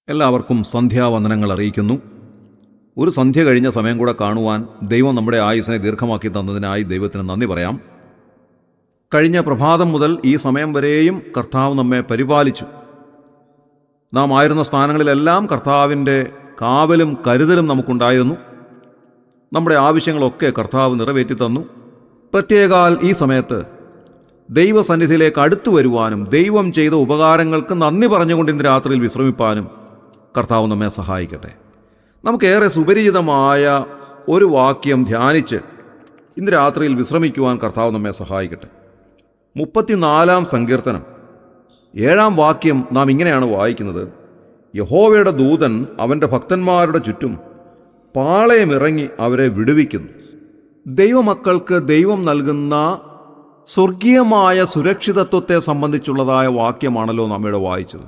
എല്ലാവർക്കും സന്ധ്യാവന്ദനങ്ങൾ അറിയിക്കുന്നു. ഒരു സന്ധ്യ കഴിഞ്ഞ സമയം കൂടെ കാണുവാൻ ദൈവം നമ്മുടെ ആയുസ്സിനെ ദീർഘമാക്കി തന്നതിനായി ദൈവത്തിന് നന്ദി പറയാം. കഴിഞ്ഞ പ്രഭാതം മുതൽ ഈ സമയം വരെയും കർത്താവ് നമ്മെ പരിപാലിച്ചു. നാം ആയിരുന്ന സ്ഥാനങ്ങളിലെല്ലാം കർത്താവിൻ്റെ കാവലും കരുതലും നമുക്കുണ്ടായിരുന്നു. നമ്മുടെ ആവശ്യങ്ങളൊക്കെ കർത്താവ് നിറവേറ്റി തന്നു. പ്രത്യേകാൽ ഈ സമയത്ത് ദൈവസന്നിധിയിലേക്ക് അടുത്തു വരുവാനും ദൈവം ചെയ്ത ഉപകാരങ്ങൾക്ക് നന്ദി പറഞ്ഞുകൊണ്ട് ഇന്ന് രാത്രിയിൽ വിശ്രമിപ്പാനും കർത്താവ് നമ്മെ സഹായിക്കട്ടെ. നമുക്കേറെ സുപരിചിതമായ ഒരു വാക്യം ധ്യാനിച്ച് ഇന്ന് രാത്രിയിൽ വിശ്രമിക്കുവാൻ കർത്താവ് നമ്മെ സഹായിക്കട്ടെ. 34-ാം സങ്കീർത്തനം 7-ാം വാക്യം നാം ഇങ്ങനെയാണ് വായിക്കുന്നത്: യഹോവയുടെ ദൂതൻ അവൻ്റെ ഭക്തന്മാരുടെ ചുറ്റും പാളയമിറങ്ങി അവരെ വിടുവിക്കുന്നു. ദൈവമക്കൾക്ക് ദൈവം നൽകുന്ന സ്വർഗീയമായ സുരക്ഷിതത്വത്തെ സംബന്ധിച്ചുള്ളതായ വാക്യമാണല്ലോ നമ്മിവിടെ വായിച്ചത്.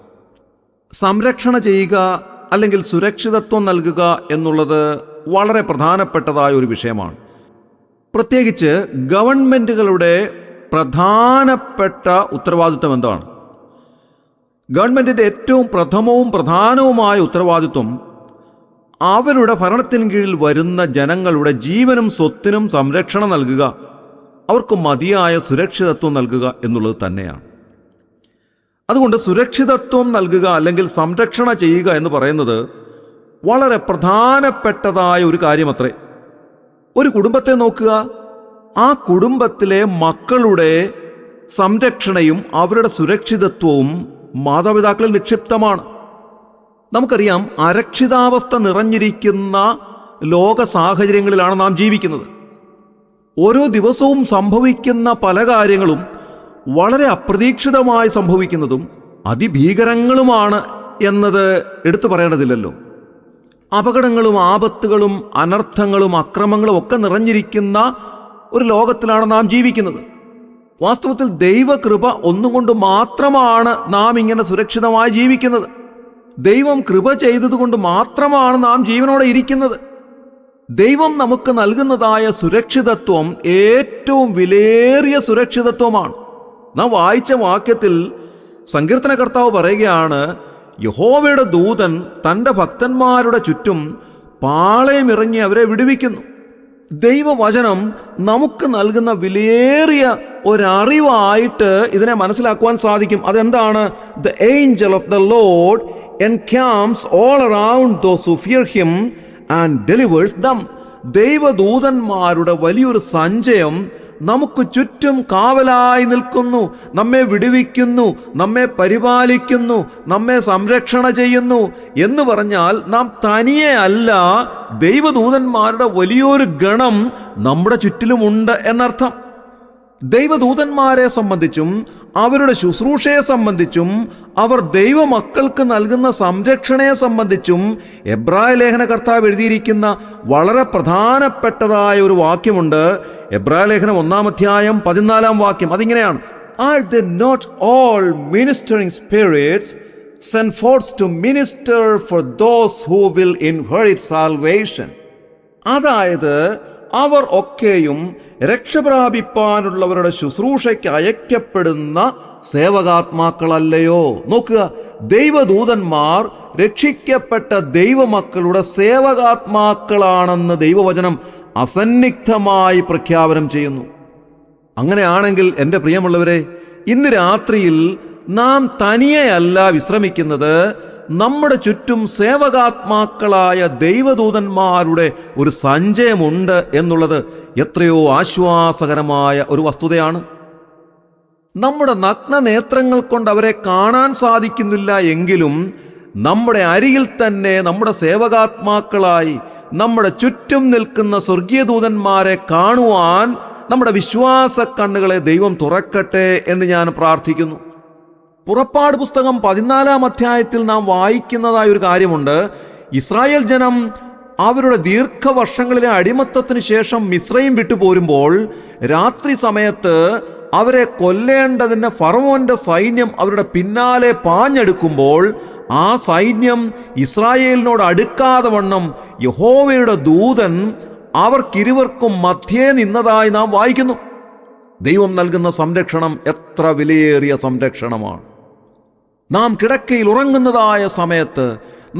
സംരക്ഷണ ചെയ്യുക അല്ലെങ്കിൽ സുരക്ഷിതത്വം നൽകുക എന്നുള്ളത് വളരെ പ്രധാനപ്പെട്ടതായ ഒരു വിഷയമാണ്. പ്രത്യേകിച്ച് ഗവൺമെൻറ്റുകളുടെ പ്രധാനപ്പെട്ട ഉത്തരവാദിത്വം എന്താണ്? ഗവൺമെൻറ്റിൻ്റെ ഏറ്റവും പ്രഥമവും പ്രധാനവുമായ ഉത്തരവാദിത്വം അവരുടെ ഭരണത്തിന് കീഴിൽ വരുന്ന ജനങ്ങളുടെ ജീവനും സ്വത്തിനും സംരക്ഷണം നൽകുക, അവർക്ക് മതിയായ സുരക്ഷിതത്വം നൽകുക എന്നുള്ളത് തന്നെയാണ്. അതുകൊണ്ട് സുരക്ഷിതത്വം നൽകുക അല്ലെങ്കിൽ സംരക്ഷണ ചെയ്യുക എന്ന് പറയുന്നത് വളരെ പ്രധാനപ്പെട്ടതായ ഒരു കാര്യമത്രേ. ഒരു കുടുംബത്തെ നോക്കുക, ആ കുടുംബത്തിലെ മക്കളുടെ സംരക്ഷണയും അവരുടെ സുരക്ഷിതത്വവും മാതാപിതാക്കളിൽ നിക്ഷിപ്തമാണ്. നമുക്കറിയാം, അരക്ഷിതാവസ്ഥ നിറഞ്ഞിരിക്കുന്ന ലോക സാഹചര്യങ്ങളിലാണ് നാം ജീവിക്കുന്നത്. ഓരോ ദിവസവും സംഭവിക്കുന്ന പല കാര്യങ്ങളും വളരെ അപ്രതീക്ഷിതമായി സംഭവിക്കുന്നതും അതിഭീകരങ്ങളുമാണ് എന്നത് എടുത്തു പറയേണ്ടതില്ലല്ലോ. അപകടങ്ങളും ആപത്തുകളും അനർത്ഥങ്ങളും അക്രമങ്ങളും ഒക്കെ നിറഞ്ഞിരിക്കുന്ന ഒരു ലോകത്തിലാണ് നാം ജീവിക്കുന്നത്. വാസ്തവത്തിൽ ദൈവകൃപ ഒന്നുകൊണ്ട് മാത്രമാണ് നാം ഇങ്ങനെ സുരക്ഷിതമായി ജീവിക്കുന്നത്. ദൈവം കൃപ ചെയ്തതുകൊണ്ട് മാത്രമാണ് നാം ജീവനോടെ ഇരിക്കുന്നത്. ദൈവം നമുക്ക് നൽകുന്നതായ സുരക്ഷിതത്വം ഏറ്റവും വിലയേറിയ സുരക്ഷിതത്വമാണ്. നാം വായിച്ച വാക്യത്തിൽ സങ്കീർത്തനകർത്താവ് പറയുകയാണ്, യഹോവയുടെ ദൂതൻ തൻ്റെ ഭക്തന്മാരുടെ ചുറ്റും പാളയമിറങ്ങി അവരെ വിടുവിക്കുന്നു. ദൈവവചനം നമുക്ക് നൽകുന്ന വിലയേറിയ ഒരറിവായിട്ട് ഇതിനെ മനസ്സിലാക്കുവാൻ സാധിക്കും. അതെന്താണ്? The angel of the Lord encamps all around those who fear him and delivers them. ദൈവദൂതന്മാരുടെ വലിയൊരു സഞ്ചയം നമുക്ക് ചുറ്റും കാവലായി നിൽക്കുന്നു, നമ്മെ വിടുവിക്കുന്നു, നമ്മെ പരിപാലിക്കുന്നു, നമ്മെ സംരക്ഷണ ചെയ്യുന്നു എന്ന് പറഞ്ഞാൽ നാം തനിയെ അല്ല, ദൈവദൂതന്മാരുടെ വലിയൊരു ഗണം നമ്മുടെ ചുറ്റിലുമുണ്ട് എന്നർത്ഥം. ദൈവദൂതന്മാരെ സംബന്ധിച്ചും അവരുടെ ശുശ്രൂഷയെ സംബന്ധിച്ചും അവർ ദൈവമക്കൾക്ക് നൽകുന്ന സംരക്ഷണയെ സംബന്ധിച്ചും എബ്രായ ലേഖന കർത്താവ് എഴുതിയിരിക്കുന്ന വളരെ പ്രധാനപ്പെട്ടതായ ഒരു വാക്യമുണ്ട്. എബ്രായ ലേഖനം 1-ാം അധ്യായം 14-ാം വാക്യം അതിങ്ങനെയാണ്: Are they not all ministering spirits sent forth to minister for those who will inherit salvation? അതായത് അവർ ഒക്കെയും രക്ഷപ്രാപിപ്പാനുള്ളവരുടെ ശുശ്രൂഷയ്ക്ക് അയക്കപ്പെടുന്ന സേവകാത്മാക്കളല്ലയോ? നോക്കുക, ദൈവദൂതന്മാർ രക്ഷിക്കപ്പെട്ട ദൈവമക്കളുടെ സേവകാത്മാക്കളാണെന്ന് ദൈവവചനം അസന്നിഗ്ധമായി പ്രഖ്യാപനം ചെയ്യുന്നു. അങ്ങനെയാണെങ്കിൽ എൻ്റെ പ്രിയമുള്ളവരെ, ഇന്ന് രാത്രിയിൽ നാം തനിയെയല്ല വിശ്രമിക്കുന്നത്. നമ്മുടെ ചുറ്റും സേവകാത്മാക്കളായ ദൈവദൂതന്മാരുടെ ഒരു സഞ്ചയമുണ്ട് എന്നുള്ളത് എത്രയോ ആശ്വാസകരമായ ഒരു വസ്തുതയാണ്. നമ്മുടെ നഗ്നനേത്രങ്ങൾ കൊണ്ട് അവരെ കാണാൻ സാധിക്കുന്നില്ല എങ്കിലും നമ്മുടെ അരികിൽ തന്നെ നമ്മുടെ സേവകാത്മാക്കളായി നമ്മുടെ ചുറ്റും നിൽക്കുന്ന സ്വർഗീയ ദൂതന്മാരെ കാണുവാൻ നമ്മുടെ വിശ്വാസ കണ്ണുകളെ ദൈവം തുറക്കട്ടെ എന്ന് ഞാൻ പ്രാർത്ഥിക്കുന്നു. പുറപ്പാട് പുസ്തകം 14-ാം അധ്യായത്തിൽ നാം വായിക്കുന്നതായ ഒരു കാര്യമുണ്ട്. ഇസ്രായേൽ ജനം അവരുടെ ദീർഘവർഷങ്ങളിലെ അടിമത്തത്തിന് ശേഷം മിസ്രയീം വിട്ടുപോരുമ്പോൾ രാത്രി സമയത്ത് അവരെ കൊല്ലേണ്ടതിന് ഫറവോന്റെ സൈന്യം അവരുടെ പിന്നാലെ പാഞ്ഞെടുക്കുമ്പോൾ ആ സൈന്യം ഇസ്രായേലിനോട് അടുക്കാതെ വണ്ണം യഹോവയുടെ ദൂതൻ അവർക്കിരുവർക്കും മധ്യേ നിന്നതായി നാം വായിക്കുന്നു. ദൈവം നൽകുന്ന സംരക്ഷണം എത്ര വിലയേറിയ സംരക്ഷണമാണ്! നാം കിടക്കയിൽ ഉറങ്ങുന്നതായ സമയത്ത്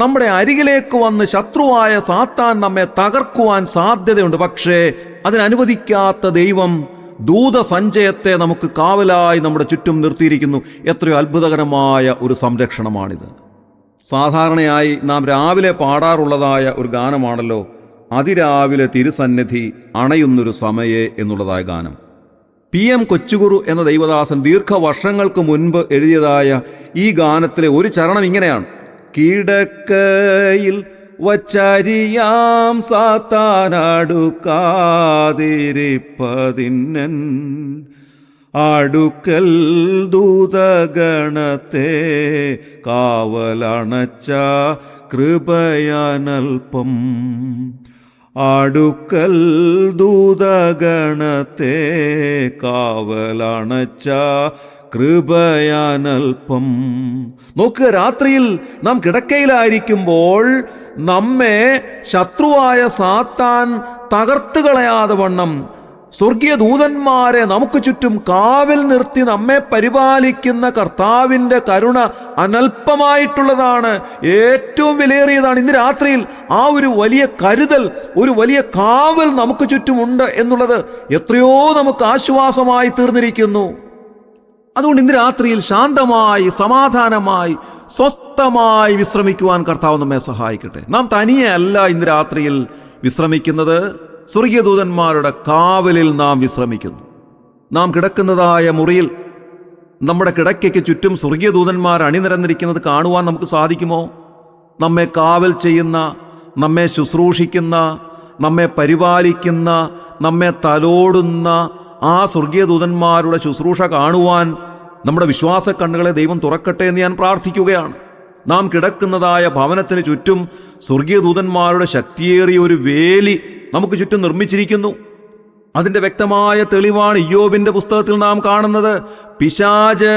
നമ്മുടെ അരികിലേക്ക് വന്ന് ശത്രുവായ സാത്താൻ നമ്മെ തകർക്കുവാൻ സാധ്യതയുണ്ട്. പക്ഷേ അതിനനുവദിക്കാത്ത ദൈവം ദൂതസഞ്ചയത്തെ നമുക്ക് കാവലായി നമ്മുടെ ചുറ്റും നിർത്തിയിരിക്കുന്നു. എത്രയോ അത്ഭുതകരമായ ഒരു സംരക്ഷണമാണിത്. സാധാരണയായി നാം രാവിലെ പാടാറുള്ളതായ ഒരു ഗാനമാണല്ലോ അതിരാവിലെ തിരുസന്നിധി അണയുന്നൊരു സമയേ എന്നുള്ളതായ ഗാനം. PM കൊച്ചുകുറു എന്ന ദൈവദാസൻ ദീർഘവർഷങ്ങൾക്ക് മുൻപ് എഴുതിയതായ ഈ ഗാനത്തിലെ ഒരു ചരണം ഇങ്ങനെയാണ്: കിടക്കയിൽ വച്ചരിയാം സാത്താനടുക്കാതിരിപ്പതിന്നൻ അടുക്കൽ ദൂതഗണത്തെ കാവലണച്ച കൃപയാനൽപ്പം അടുക്കൽ ദൂതഗണത്തെ കാവലണച്ച കൃപയാനൽപ്പം. നോക്കുക, രാത്രിയിൽ നാം കിടക്കയിലായിരിക്കുമ്പോൾ നമ്മെ ശത്രുവായ സാത്താൻ തകർത്ത് കളയാതെ വണ്ണം സ്വർഗീയ ദൂതന്മാരെ നമുക്ക് ചുറ്റും കാവൽ നിർത്തി നമ്മെ പരിപാലിക്കുന്ന കർത്താവിൻ്റെ കരുണ അനൽപമായിട്ടുള്ളതാണ്, ഏറ്റവും വിലയേറിയതാണ്. ഇന്ന് രാത്രിയിൽ ആ ഒരു വലിയ കരുതൽ, ഒരു വലിയ കാവൽ നമുക്ക് ചുറ്റുമുണ്ട് എന്നുള്ളത് എത്രയോ നമുക്ക് ആശ്വാസമായി തീർന്നിരിക്കുന്നു. അതുകൊണ്ട് ഇന്ന് രാത്രിയിൽ ശാന്തമായി, സമാധാനമായി, സ്വസ്ഥമായി വിശ്രമിക്കുവാൻ കർത്താവ് നമ്മെ സഹായിക്കട്ടെ. നാം തനിയെ അല്ല ഇന്ന് രാത്രിയിൽ വിശ്രമിക്കുന്നത്, സ്വർഗീയ ദൂതന്മാരുടെ കാവലിൽ നാം വിശ്രമിക്കുന്നു. നാം കിടക്കുന്നതായ മുറിയിൽ നമ്മുടെ കിടക്കയ്ക്ക് ചുറ്റും സ്വർഗീയ ദൂതന്മാർ അണിനിരന്നിരിക്കുന്നത് കാണുവാൻ നമുക്ക് സാധിക്കുമോ? നമ്മെ കാവൽ ചെയ്യുന്ന, നമ്മെ ശുശ്രൂഷിക്കുന്ന, നമ്മെ പരിപാലിക്കുന്ന, നമ്മെ തലോടുന്ന ആ സ്വർഗീയ ദൂതന്മാരുടെ ശുശ്രൂഷ കാണുവാൻ നമ്മുടെ വിശ്വാസ കണ്ണുകളെ ദൈവം തുറക്കട്ടെ എന്ന് ഞാൻ പ്രാർത്ഥിക്കുകയാണ്. നാം കിടക്കുന്നതായ ഭവനത്തിന് ചുറ്റും സ്വർഗീയ ദൂതന്മാരുടെ ശക്തിയേറിയ ഒരു വേലി നമുക്ക് ചുറ്റും നിർമ്മിച്ചിരിക്കുന്നു. അതിൻ്റെ വ്യക്തമായ തെളിവാണ് ഇയ്യോബിൻ്റെ പുസ്തകത്തിൽ നാം കാണുന്നത്. പിശാച്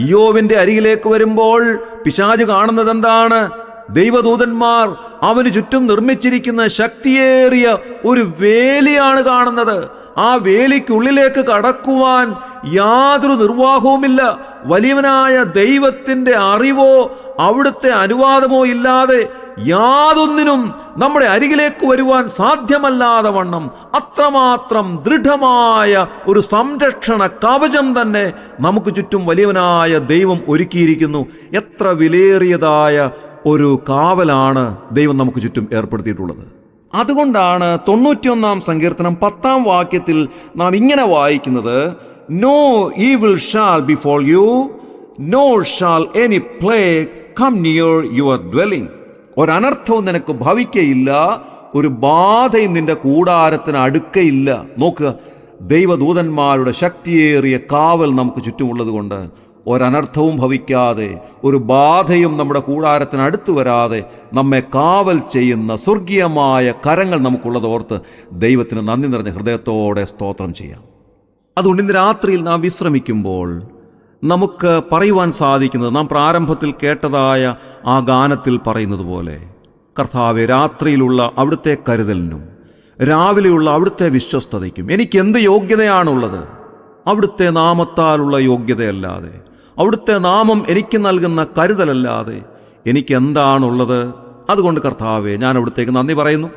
ഇയ്യോബിൻ്റെ അരികിലേക്ക് വരുമ്പോൾ പിശാച് കാണുന്നത് എന്താണ്? ദൈവദൂതന്മാർ അവന് ചുറ്റും നിർമ്മിച്ചിരിക്കുന്ന ശക്തിയേറിയ ഒരു വേലിയാണ് കാണുന്നത്. ആ വേലിക്കുള്ളിലേക്ക് കടക്കുവാൻ യാതൊരു നിർവാഹവുമില്ല. വലിയവനായ ദൈവത്തിൻ്റെ അറിവോ അവിടുത്തെ അനുവാദമോ ഇല്ലാതെ യാതൊന്നിനും നമ്മുടെ അരികിലേക്ക് വരുവാൻ സാധ്യമല്ലാതെ വണ്ണം അത്രമാത്രം ദൃഢമായ ഒരു സംരക്ഷണ കവചം തന്നെ നമുക്ക് ചുറ്റും വലിയവനായ ദൈവം ഒരുക്കിയിരിക്കുന്നു. എത്ര വിലയേറിയതായ ഒരു കാവലാണ് ദൈവം നമുക്ക് ചുറ്റും ഏർപ്പെടുത്തിയിട്ടുള്ളത്. അതുകൊണ്ടാണ് 91-ാം സങ്കീർത്തനം 10-ാം വാക്യത്തിൽ നാം ഇങ്ങനെ വായിക്കുന്നത്: no evil shall befall you, nor shall any plague come near your dwelling. ഒരനർത്ഥവും നിനക്ക് ഭവിക്കയില്ല, ഒരു ബാധയും നിന്റെ കൂടാരത്തിന് അടുക്കയില്ല. നോക്കുക, ദൈവദൂതന്മാരുടെ ശക്തിയേറിയ കാവൽ നമുക്ക് ചുറ്റുമുള്ളത് കൊണ്ട് ഒരനർത്ഥവും ഭവിക്കാതെ, ഒരു ബാധയും നമ്മുടെ കൂടാരത്തിന് അടുത്തു വരാതെ നമ്മെ കാവൽ ചെയ്യുന്ന സ്വർഗീയമായ കരങ്ങൾ നമുക്കുള്ളതോർത്ത് ദൈവത്തിന് നന്ദി നിറഞ്ഞ ഹൃദയത്തോടെ സ്തോത്രം ചെയ്യാം. അതുകൊണ്ട് ഇന്ന് രാത്രിയിൽ നാം വിശ്രമിക്കുമ്പോൾ നമുക്ക് പറയുവാൻ സാധിക്കുന്നത്, നാം പ്രാരംഭത്തിൽ കേട്ടതായ ആ ഗാനത്തിൽ പറയുന്നത് പോലെ, കർത്താവേ, രാത്രിയിലുള്ള അവിടുത്തെ കരുതലിനും രാവിലെയുള്ള അവിടുത്തെ വിശ്വസ്തതയ്ക്കും എനിക്ക് എന്ത് യോഗ്യതയാണുള്ളത്? അവിടുത്തെ നാമത്താലുള്ള യോഗ്യതയല്ലാതെ, അവിടുത്തെ നാമം എനിക്ക് നൽകുന്ന കരുതലല്ലാതെ എനിക്ക് എന്താണുള്ളത്? അതുകൊണ്ട് കർത്താവേ, ഞാൻ അവിടുത്തേക്ക് നന്ദി പറയുന്നു.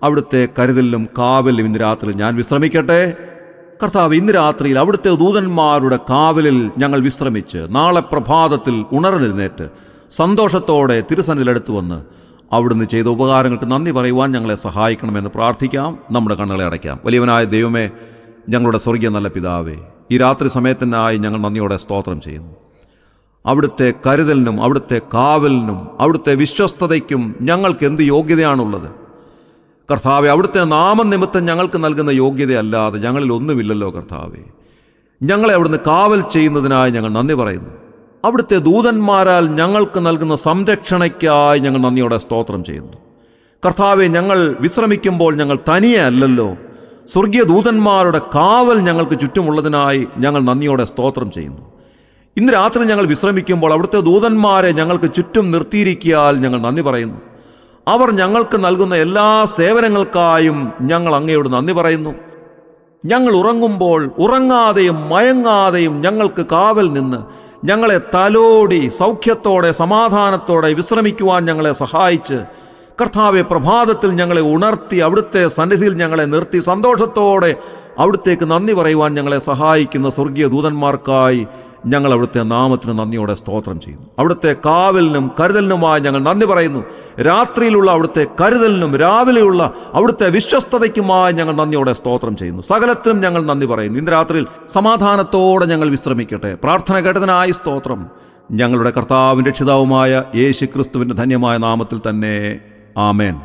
അവിടുത്തെ കരുതലിലും കാവലിലും ഇന്ന് രാത്രിയിൽ ഞാൻ വിശ്രമിക്കട്ടെ. കർത്താവ്, ഇന്ന് രാത്രിയിൽ അവിടുത്തെ ദൂതന്മാരുടെ കാവലിൽ ഞങ്ങൾ വിശ്രമിച്ച് നാളെ പ്രഭാതത്തിൽ ഉണർന്നെഴുന്നേറ്റ് സന്തോഷത്തോടെ തിരുസന്നിധിയിലെടുത്തു വന്ന് അവിടുന്ന് ചെയ്ത ഉപകാരങ്ങൾക്ക് നന്ദി പറയുവാൻ ഞങ്ങളെ സഹായിക്കണമെന്ന് പ്രാർത്ഥിക്കാം. നമ്മുടെ കണ്ണുകളെ അടയ്ക്കാം. വലിയവനായ ദൈവമേ, ഞങ്ങളുടെ സ്വർഗീയ നല്ല പിതാവേ, ഈ രാത്രി സമയത്തിനായി ഞങ്ങൾ നന്ദിയോടെ സ്തോത്രം ചെയ്യുന്നു. അവിടുത്തെ കരുതലിനും അവിടുത്തെ കാവലിനും അവിടുത്തെ വിശ്വസ്തതയ്ക്കും ഞങ്ങൾക്ക് എന്ത് യോഗ്യതയാണുള്ളത്? കർത്താവെ, അവിടുത്തെ നാമനിമിത്തം ഞങ്ങൾക്ക് നൽകുന്ന യോഗ്യതയല്ലാതെ ഞങ്ങളിൽ ഒന്നുമില്ലല്ലോ കർത്താവെ. ഞങ്ങളെ അവിടുന്ന് കാവൽ ചെയ്യുന്നതിനായി ഞങ്ങൾ നന്ദി പറയുന്നു. അവിടുത്തെ ദൂതന്മാരാൽ ഞങ്ങൾക്ക് നൽകുന്ന സംരക്ഷണയ്ക്കായി ഞങ്ങൾ നന്ദിയോടെ സ്തോത്രം ചെയ്യുന്നു. കർത്താവെ, ഞങ്ങൾ വിശ്രമിക്കുമ്പോൾ ഞങ്ങൾ തനിയെ അല്ലല്ലോ, സ്വർഗീയ ദൂതന്മാരുടെ കാവൽ ഞങ്ങൾക്ക് ചുറ്റുമുള്ളതിനായി ഞങ്ങൾ നന്ദിയോടെ സ്തോത്രം ചെയ്യുന്നു. ഇന്ന് രാത്രി ഞങ്ങൾ വിശ്രമിക്കുമ്പോൾ അവിടുത്തെ ദൂതന്മാരെ ഞങ്ങൾക്ക് ചുറ്റും നിർത്തിയിരിക്കിയാൽ ഞങ്ങൾ നന്ദി പറയുന്നു. അവർ ഞങ്ങൾക്ക് നൽകുന്ന എല്ലാ സേവനങ്ങൾക്കായും ഞങ്ങൾ അങ്ങയോട് നന്ദി പറയുന്നു. ഞങ്ങൾ ഉറങ്ങുമ്പോൾ ഉറങ്ങാതെയും മയങ്ങാതെയും ഞങ്ങൾക്ക് കാവൽ നിന്ന് ഞങ്ങളെ തലോടി സൗഖ്യത്തോടെ സമാധാനത്തോടെ വിശ്രമിക്കുവാൻ ഞങ്ങളെ സഹായിച്ച്, കർത്താവെ, പ്രഭാതത്തിൽ ഞങ്ങളെ ഉണർത്തി അവിടുത്തെ സന്നിധിയിൽ ഞങ്ങളെ നിർത്തി സന്തോഷത്തോടെ അവിടുത്തേക്ക് നന്ദി പറയുവാൻ ഞങ്ങളെ സഹായിക്കുന്ന സ്വർഗീയ ദൂതന്മാർക്കായി ഞങ്ങൾ അവിടുത്തെ നാമത്തിന് നന്ദിയോടെ സ്തോത്രം ചെയ്യുന്നു. അവിടുത്തെ കാവലിനും കരുതലിനുമായി ഞങ്ങൾ നന്ദി പറയുന്നു. രാത്രിയിലുള്ള അവിടുത്തെ കരുതലിനും രാവിലെയുള്ള അവിടുത്തെ വിശ്വസ്തതയ്ക്കുമായി ഞങ്ങൾ നന്ദിയോടെ സ്തോത്രം ചെയ്യുന്നു. സകലത്തിനും ഞങ്ങൾ നന്ദി പറയുന്നു. ഇന്ന് രാത്രിയിൽ സമാധാനത്തോടെ ഞങ്ങൾ വിശ്രമിക്കട്ടെ. പ്രാർത്ഥന കേട്ടതിനായി സ്തോത്രം. ഞങ്ങളുടെ കർത്താവിൻ്റെ രക്ഷിതാവുമായ യേശു ക്രിസ്തുവിൻ്റെ ധന്യമായ നാമത്തിൽ തന്നെ. ആമേൻ.